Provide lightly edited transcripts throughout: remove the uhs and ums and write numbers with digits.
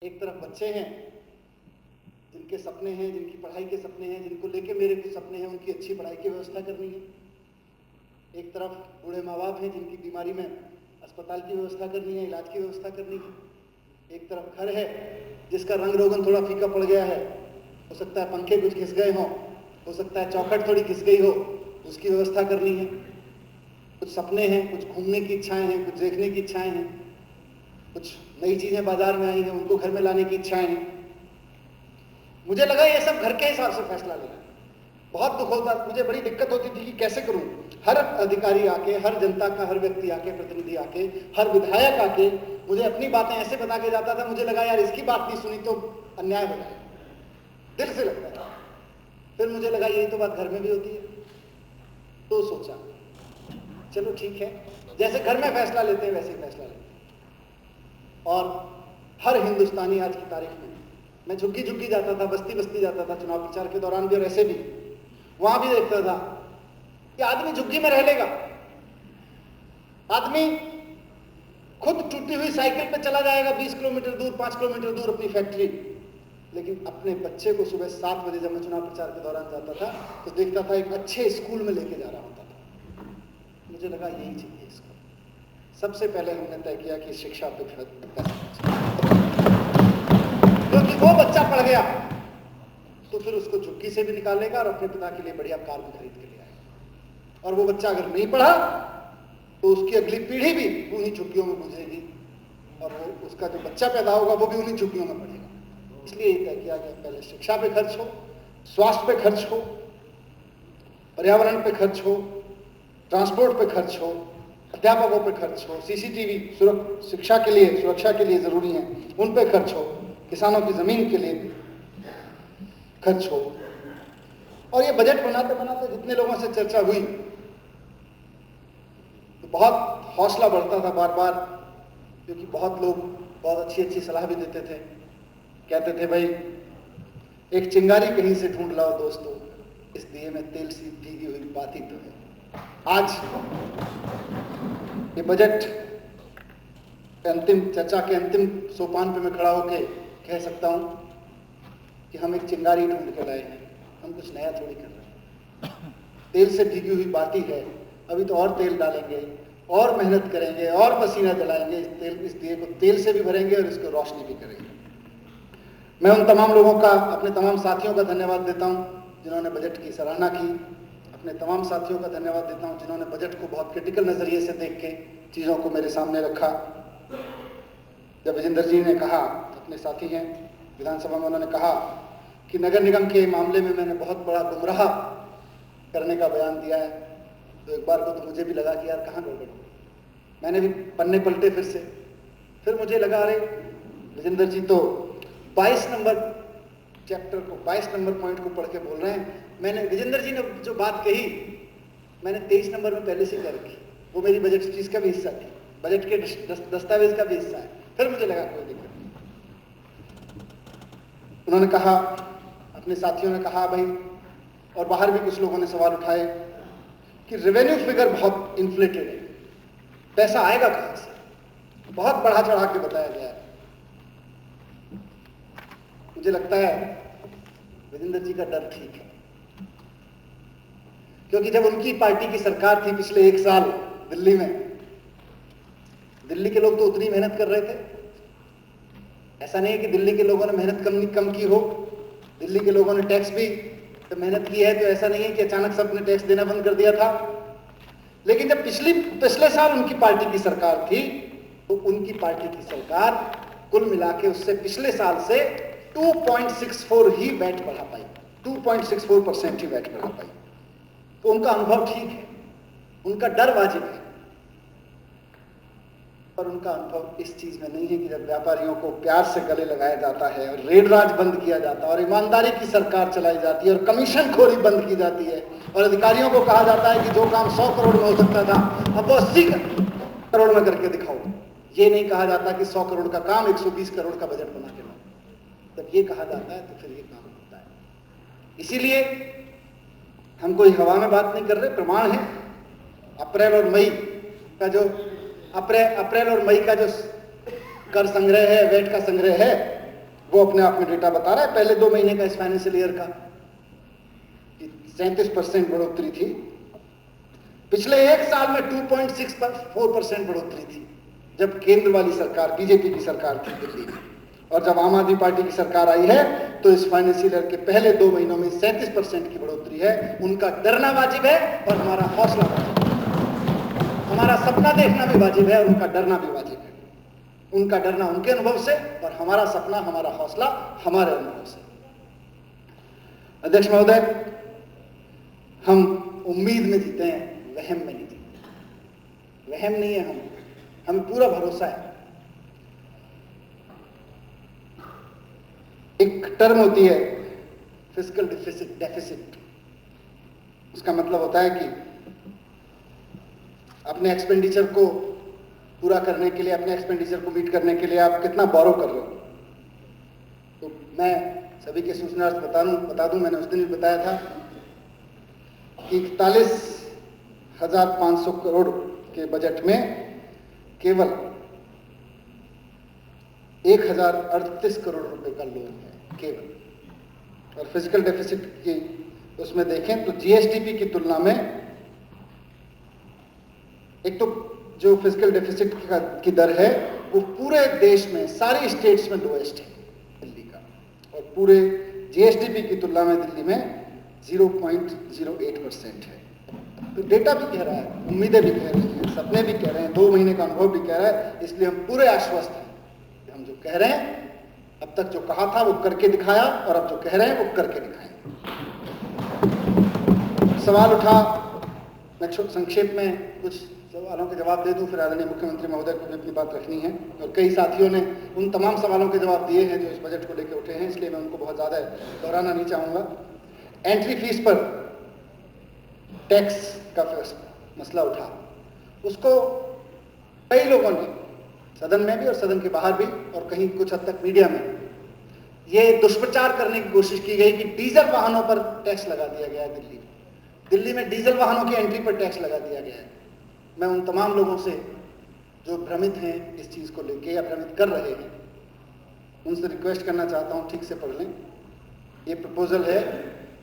एक तरफ बच्चे हैं जिनके सपने हैं, जिनकी पढ़ाई के सपने हैं, जिनको लेके मेरे कुछ सपने हैं, उनकी अच्छी पढ़ाई की व्यवस्था करनी है। एक तरफ बूढ़े माँ बाप हैं जिनकी बीमारी में अस्पताल की व्यवस्था करनी है, इलाज की व्यवस्था करनी है। एक तरफ घर है जिसका रंग रोगन थोड़ा फीका पड़ गया है, हो सकता है पंखे कुछ घिस गए हों, हो सकता है चौखट थोड़ी घिस गई हो, उसकी व्यवस्था करनी है। कुछ सपने हैं, कुछ घूमने की इच्छाएं हैं, कुछ देखने की इच्छाएं हैं, कुछ नई चीजें बाजार में आई हैं, उनको घर में लाने की इच्छाएं हैं। मुझे लगा ये सब घर के हिसाब से फैसला लेना। बहुत दुख होता, मुझे बड़ी दिक्कत होती थी कि कैसे करूं। हर अधिकारी आके, हर जनता का हर व्यक्ति आके, प्रतिनिधि आके, हर विधायक आके मुझे अपनी बातें ऐसे बता के जाता था, मुझे लगा यार इसकी बात नहीं सुनी तो अन्याय हो जाएगा, दिल से लगता था। फिर मुझे लगा यही तो बात घर में भी होती है। तो सोचा चलो ठीक है, जैसे घर में फैसला लेते हैं वैसे ही फैसला लेते हैं। और हर हिंदुस्तानी आज की तारीख में, मैं झुग्गी झुग्गी जाता था, बस्ती बस्ती जाता था चुनाव प्रचार के दौरान भी और ऐसे भी, वहां भी देखता था कि आदमी झुग्गी में रह लेगा, आदमी खुद टूटी हुई साइकिल पे चला जाएगा 20 किलोमीटर दूर, 5 किलोमीटर दूर अपनी फैक्ट्री, लेकिन अपने बच्चे को सुबह 7 बजे जब मैं चुनाव प्रचार के दौरान जाता था तो देखता था एक अच्छे स्कूल में लेके जा रहा होता था। मुझे लगा यही चाहिए इसको। सबसे पहले हमने तय किया कि शिक्षा पे क्योंकि वो बच्चा पढ़ गया तो फिर उसको झुग्गी से भी निकालेगा और अपने पिता के लिए बढ़िया कार भी खरीद के ले आएगा। और वो बच्चा अगर नहीं पढ़ा तो उसकी अगली पीढ़ी भी उन्हीं झुग्गियों में गुजरेगी और वो उसका जो बच्चा पैदा होगा वो भी उन्हीं झुग्गियों में पढ़ेगा। इसलिए ये तय किया गया पहले शिक्षा पे खर्च हो, स्वास्थ्य पे खर्च हो, पर्यावरण पे खर्च हो, ट्रांसपोर्ट पे खर्च हो, अध्यापकों पे खर्च हो, सीसीटीवी शिक्षा के लिए, सुरक्षा के लिए जरूरी है उन पे खर्च हो, किसानों की जमीन के लिए खर्च हो। और ये बजट बनाते बनाते जितने लोगों से चर्चा हुई तो बहुत हौसला बढ़ता था बार बार, क्योंकि बहुत लोग बहुत अच्छी अच्छी सलाह भी देते थे। कहते थे भाई एक चिंगारी कहीं से ढूंढ लाओ दोस्तों, इस दिए में तेल सी भीगी हुई बाती तो है। आज ये बजट अंतिम चर्चा के अंतिम सोपान पे मैं खड़ा होकर कह सकता हूं कि हम एक चिंगारी ढूंढ के लाए हैं, हम कुछ नया थोड़ी कर रहे हैं। तेल से भीगी हुई बाती है, अभी तो और तेल डालेंगे और मेहनत करेंगे और पसीना जलाएंगे, इस दिए को तेल से भी भरेंगे और इसको रोशनी भी करेंगे। मैं उन तमाम लोगों का, अपने तमाम साथियों का धन्यवाद देता हूं जिन्होंने बजट की सराहना की। अपने तमाम साथियों का धन्यवाद देता हूं जिन्होंने बजट को बहुत क्रिटिकल नजरिए से देख के चीज़ों को मेरे सामने रखा। जब विजेंद्र जी ने कहा, अपने साथी हैं विधानसभा में, उन्होंने कहा कि नगर निगम के मामले में मैंने बहुत बड़ा गुमराह करने का बयान दिया है, तो एक बार को तो मुझे भी लगा कि यार कहाँ गड़बड़ हो। मैंने भी पन्ने पलटे फिर मुझे लगा अरे विजेंद्र जी तो 22 नंबर चैप्टर को, 22 नंबर पॉइंट को पढ़ के बोल रहे हैं। मैंने, विजेंद्र जी ने जो बात कही मैंने 23 नंबर में पहले से कर रखी, वो मेरी बजट स्पीच का भी हिस्सा थी, बजट के दस्तावेज का भी हिस्सा है। फिर मुझे लगा कोई दिक्कत नहीं। उन्होंने कहा, अपने साथियों ने कहा भाई, और बाहर भी कुछ लोगों ने सवाल उठाए कि रेवेन्यू फिगर बहुत इन्फ्लेटेड है, पैसा आएगा कहां से, बहुत बढ़ा चढ़ा के बताया गया है। मुझे लगता है विजेंद्र जी का डर ठीक है, क्योंकि जब उनकी पार्टी की सरकार थी पिछले 1 साल दिल्ली में, दिल्ली के लोग तो उतनी मेहनत कर रहे थे। ऐसा नहीं है कि दिल्ली के लोगों ने मेहनत कम की हो, दिल्ली के लोगों ने टैक्स भी तो मेहनत की है, तो ऐसा नहीं है कि अचानक सबने टैक्स देना बंद कर दिया था। लेकिन जब पिछले साल उनकी पार्टी की सरकार थी तो उनकी पार्टी की सरकार कुल मिला के उससे पिछले साल से 2.64 ही वैट बढ़ा पाई, 2.64% ही वैट बढ़ा पाई। तो उनका अनुभव ठीक है, उनका डर वाजिब है, पर उनका अनुभव इस चीज में नहीं है कि जब व्यापारियों को प्यार से गले लगाया जाता है और रेड राज बंद किया जाता है और ईमानदारी की सरकार चलाई जाती है और कमीशन खोरी बंद की जाती है और अधिकारियों को कहा जाता है कि जो काम 100 करोड़ में हो सकता था अब वो 80 करोड़ में करके दिखाओ। ये नहीं कहा जाता कि 100 करोड़ का काम 120 करोड़ का बजट बना के लाओ। जब ये कहा जाता है तो फिर ये काम होता है। इसीलिए हम कोई हवा में बात नहीं कर रहे, प्रमाण है। अप्रैल और मई का जो कर संग्रह है, वेट का संग्रह है, वो अपने आप में डेटा बता रहा है पहले 2 महीने का इस फाइनेंशियल ईयर का 37% बढ़ोतरी थी। पिछले 1 साल में 2.64% बढ़ोतरी थी, जब केंद्र वाली सरकार बीजेपी की सरकार थी दिल्ली में। और जब आम आदमी पार्टी की सरकार आई है तो इस फाइनेंशियल ईयर के पहले 2 महीनों में 37% की बढ़ोतरी है। उनका डरना वाजिब है और हमारा हौसला वाजिब है। हमारा सपना देखना भी वाजिब है और उनका डरना भी वाजिब है। उनका डरना उनके अनुभव से और हमारा सपना, हमारा हौसला हमारे अनुभव से। अध्यक्ष महोदय, हम उम्मीद में जीते हैं, वहम में नहीं जीते। वहम नहीं है, हमें पूरा भरोसा है। एक टर्म होती है फिस्कल डेफिसिट। उसका मतलब होता है कि अपने एक्सपेंडिचर को पूरा करने के लिए, अपने एक्सपेंडिचर को मीट करने के लिए आप कितना बोरो कर रहे हो। तो मैं सभी के सूचनार्थ बता दूं, मैंने उस दिन भी बताया था कि 41,500 करोड़ के बजट में केवल 1,038 करोड़ रुपए का लोन है केवल। और फिजिकल डेफिसिट की उसमें देखें तो जीएसडीपी की तुलना में, एक तो जो फिजिकल डेफिसिट की दर है वो पूरे देश में सारी स्टेट्स में लोएस्ट है दिल्ली का, और पूरे जीएसडीपी की तुलना में दिल्ली में 0.08% है। तो डेटा भी कह रहा है, उम्मीदें भी कह रही हैं, सपने भी कह रहे हैं, 2 महीने का अनुभव भी कह रहा है। इसलिए हम पूरे आश्वस्त हैं कि हम जो कह रहे हैं, अब तक जो कहा था वो करके दिखाया, और अब जो कह रहे हैं वो करके दिखाएंगे। सवाल उठा, मैं संक्षेप में कुछ सवालों के जवाब दे दूं, फिर आदरणीय मुख्यमंत्री महोदय को भी अपनी बात रखनी है। और कई साथियों ने उन तमाम सवालों के जवाब दिए हैं जो इस बजट को लेकर उठे हैं, इसलिए मैं उनको बहुत ज़्यादा दोहराना नहीं चाहूँगा। एंट्री फीस पर टैक्स का मसला उठा, उसको कई लोगों ने सदन में भी और सदन के बाहर भी और कहीं कुछ हद तक मीडिया में ये दुष्प्रचार करने की कोशिश की गई कि डीजल वाहनों पर टैक्स लगा दिया गया है। दिल्ली में डीजल वाहनों की एंट्री पर टैक्स लगा दिया गया है। मैं उन तमाम लोगों से जो भ्रमित हैं इस चीज़ को लेके या भ्रमित कर रहे हैं, उनसे रिक्वेस्ट करना चाहता हूँ, ठीक से पढ़ लें। ये प्रपोजल है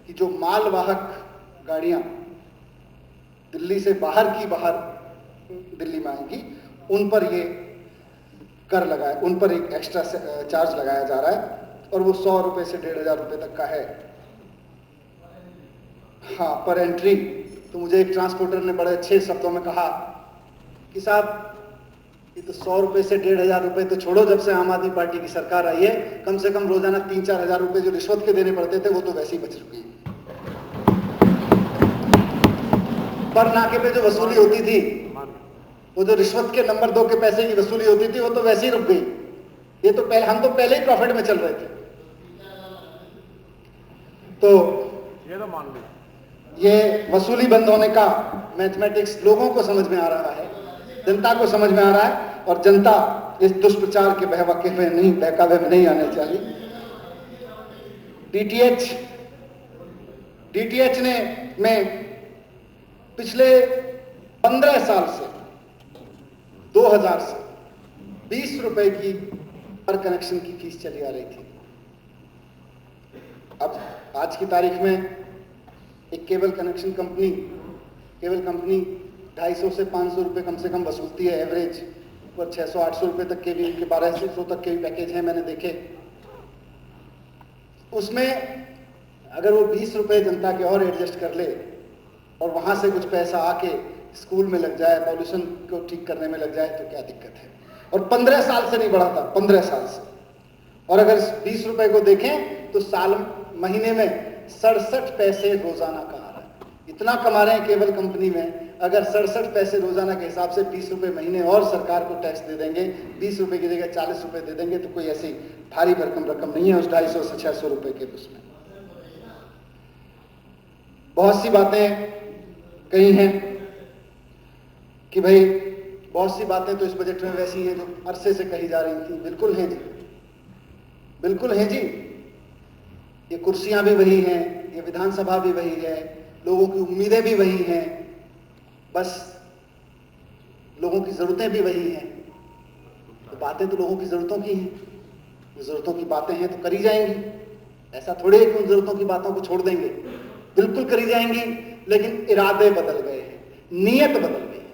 कि जो मालवाहक गाड़ियाँ दिल्ली से बाहर दिल्ली में आएंगी, उन पर ये कर लगाए, उन पर एक एक्स्ट्रा चार्ज लगाया जा रहा है, और वो 100 रुपये से 1,500 रुपये तक का है। हाँ, पर एंट्री। तो मुझे एक ट्रांसपोर्टर ने बड़े अच्छे शब्दों में कहा कि साहब, ये तो 100 रुपये से 1,500 रुपये तो छोड़ो, जब से आम आदमी पार्टी की सरकार आई है, कम से कम रोजाना 3-4 हज़ार रुपये जो रिश्वत के देने पड़ते थे वो तो वैसे ही बच चुके हैं। पर नाके पे जो वसूली होती थी, वो जो रिश्वत के नंबर 2 के पैसे की वसूली होती थी, वो तो वैसे ही रुक गई। ये तो पहले, हम तो पहले ही प्रॉफिट में चल रहे थे। तो ये तो मान लो, ये वसूली बंद होने का मैथमेटिक्स लोगों को समझ में आ रहा है, जनता को समझ में आ रहा है, और जनता इस दुष्प्रचार के बहकावे में नहीं आने चाहिए। डीटीएच ने में पिछले 15 साल से 2000 से 20 रुपए की पर कनेक्शन की फीस चली आ रही थी। अब आज की तारीख में एक केबल कंपनी 250 से 500 रुपये कम से कम वसूलती है एवरेज, पर 600-800 रुपये तक के भी, 1200 तक के भी पैकेज हैं मैंने देखे। उसमें अगर वो 20 रुपये जनता के और एडजस्ट कर ले और वहाँ से कुछ पैसा आके स्कूल में लग जाए, पॉल्यूशन को ठीक करने में लग जाए, तो क्या दिक्कत है। और 15 साल से नहीं बढ़ा था, 15 साल से। और अगर 20 रुपये को देखें तो महीने में 67 पैसे रोजाना का आ रहा है। इतना कमा रहे हैं केबल कंपनी में। अगर 67 पैसे रोजाना के हिसाब से 20 रुपये महीने और सरकार को टैक्स दे देंगे, 20 रुपये की जगह 40 रुपये दे देंगे, तो कोई ऐसी भारी भरकम रकम नहीं है उस 250 से 600 रुपये के उसमें। बहुत सी बातें कही हैं कि भाई बहुत सी बातें तो इस बजट में वैसी हैं जो अरसे से कही जा रही थी। बिल्कुल हैं जी, बिल्कुल हैं जी। ये कुर्सियां भी वही हैं, ये विधानसभा भी वही है, लोगों की उम्मीदें भी वही हैं, बस लोगों की ज़रूरतें भी वही हैं। तो बातें तो लोगों की ज़रूरतों की हैं। जरूरतों की बातें हैं तो करी जाएंगी, ऐसा थोड़े है कि उन जरूरतों की बातों को छोड़ देंगे, बिल्कुल करी जाएंगी, लेकिन इरादे बदल गए हैं, नीयत बदल गई है।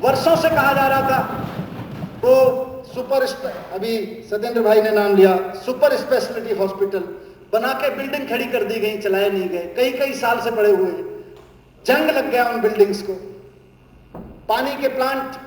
वर्षों से कहा जा रहा था वो अभी सत्येंद्र भाई ने नाम लिया, सुपर स्पेशलिटी हॉस्पिटल बना के बिल्डिंग खड़ी कर दी गई, चलाए नहीं गए, कई कई साल से पड़े हुए, जंग लग गया उन बिल्डिंग्स को। पानी के प्लांट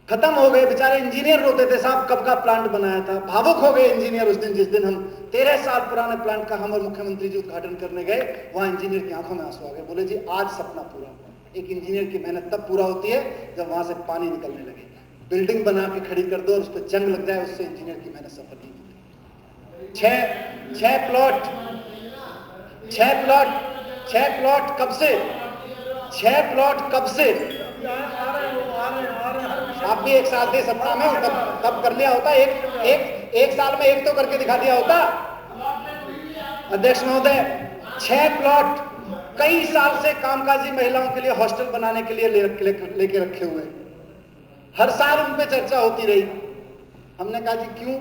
खत्म हो गए, बेचारे इंजीनियर रोते थे, साहब कब का प्लांट बनाया था। भावुक हो गए इंजीनियर उस दिन, जिस दिन हम 13 साल पुराने प्लांट का हम और मुख्यमंत्री जी उद्घाटन करने गए, वहां इंजीनियर की आंखों में आंसू आ गए, बोले जी आज सपना पूरा हुआ। एक इंजीनियर की मेहनत तब पूरा होती है जब वहां से पानी निकलने लगे। बिल्डिंग बना के खड़ी कर दो और उस पर जंग लग जाए, उससे इंजीनियर की मेहनत सफल नहीं होती। छह प्लॉट कब से, 6 प्लॉट कब से, आप भी एक साल से सत्ता में हो, तब कर लिया होता, एक साल में एक तो करके दिखा दिया होता। अध्यक्ष महोदय, 6 प्लॉट कई साल से कामकाजी महिलाओं के लिए हॉस्टल बनाने के लिए लेके रखे हुए, हर साल उन पे चर्चा होती रही। हमने कहा जी क्यों?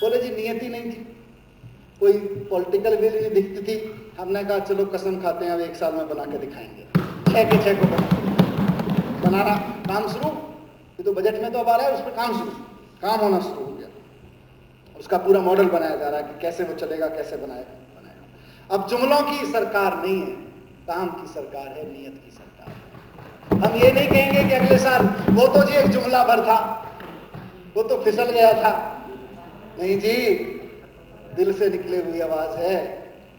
बोले जी नियत ही नहीं थी, कोई पॉलिटिकल विल नहीं दिखती थी। हमने कहा चलो कसम खाते हैं अब 1 साल में बना के दिखाएंगे। 6 के 6 को बनाना काम शुरू, ये तो बजट में तो अब आ रहा है, उस पर काम होना शुरू हो गया। उसका पूरा मॉडल बनाया जा रहा है कि कैसे वो चलेगा, कैसे बनाएगा। अब जुमलों की सरकार नहीं है, काम की सरकार है, नियत की सरकार है। हम ये नहीं कहेंगे कि अगले साल वो तो जी एक जुमला भर था, वो तो फिसल गया था। नहीं जी, दिल से निकली हुई आवाज है,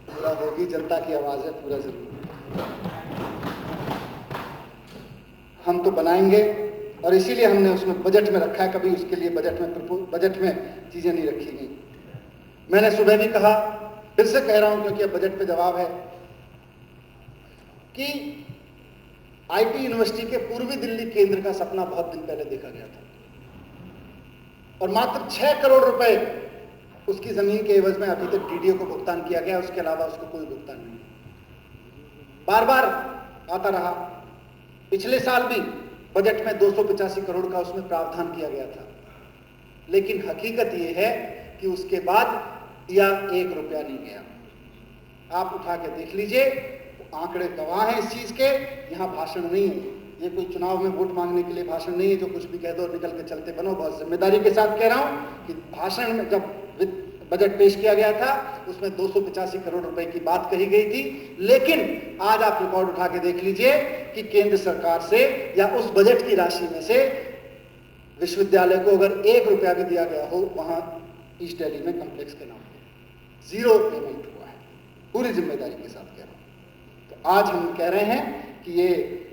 पूरा होगी, जनता की आवाज है, पूरा जरूर हम तो बनाएंगे। और इसीलिए हमने उसमें बजट में रखा है, कभी उसके लिए बजट में चीजें नहीं रखी गई। मैंने सुबह भी कहा, फिर से कह रहा हूं क्योंकि अब बजट पे जवाब है, कि आईटी यूनिवर्सिटी के पूर्वी दिल्ली केंद्र का सपना बहुत दिन पहले देखा गया था, और मात्र 6 करोड़ रुपए उसकी जमीन के एवज में अभी तक डीडीओ को भुगतान किया गया, उसके अलावा उसको कोई भुगतान नहीं। बार बार आता रहा। पिछले साल भी बजट में 285 करोड़ का उसमें प्रावधान किया गया था, लेकिन हकीकत यह है कि उसके बाद दिया 1 रुपया नहीं गया। आप उठा के देख लीजिए, आंकड़े गवाह हैं इस चीज के। यहाँ भाषण नहीं है, ये कोई चुनाव में वोट मांगने के लिए भाषण नहीं है, जो कुछ भी कह दो निकल के चलते बनो। बहुत जिम्मेदारी के साथ कह रहा हूं कि भाषण में जब बजट पेश किया गया था उसमें 285 करोड़ रुपए की बात कही गई थी, लेकिन आज आप रिकॉर्ड उठा के देख लीजिए कि केंद्र सरकार से या उस बजट की राशि में से विश्वविद्यालय को अगर 1 रुपया भी दिया गया हो, वहां ईस्ट दिल्ली में कॉम्प्लेक्स के नाम पे 0 पेमेंट हुआ है। पूरी जिम्मेदारी के साथ कह रहा हूं। तो आज हम कह रहे हैं कि ये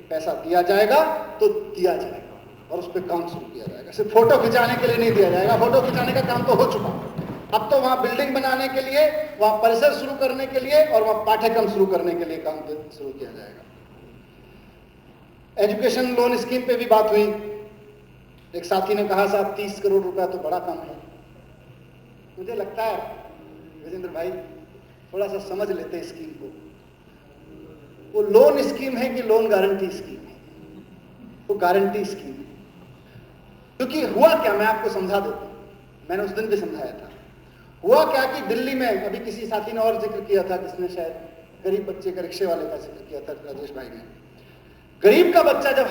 पैसा दिया जाएगा तो दिया जाएगा, और उस पर काम शुरू किया जाएगा। सिर्फ फोटो खिंचाने के लिए नहीं दिया जाएगा, फोटो खिंचाने का काम तो हो चुका। अब तो वहां बिल्डिंग बनाने के लिए, वहां परिसर शुरू करने के लिए और वहां पाठ्यक्रम शुरू करने के लिए काम शुरू किया जाएगा। एजुकेशन लोन स्कीम पे भी बात हुई। एक साथी ने कहा साहब 30 करोड़ रुपया तो बड़ा कम है। मुझे लगता है विजेंद्र भाई थोड़ा सा समझ लेते स्कीम को। वो लोन स्कीम है कि लोन गारंटी स्कीम है? वो गारंटी स्कीम है। क्योंकि हुआ क्या, मैं आपको समझा देता हूं, मैंने उस दिन भी समझाया था। हुआ क्या कि दिल्ली में, अभी किसी साथी ने और जिक्र किया था, किसने शायद गरीब बच्चे का, रिक्शे वाले का जिक्र किया था, राजेश भाई ने। गरीब का बच्चा जब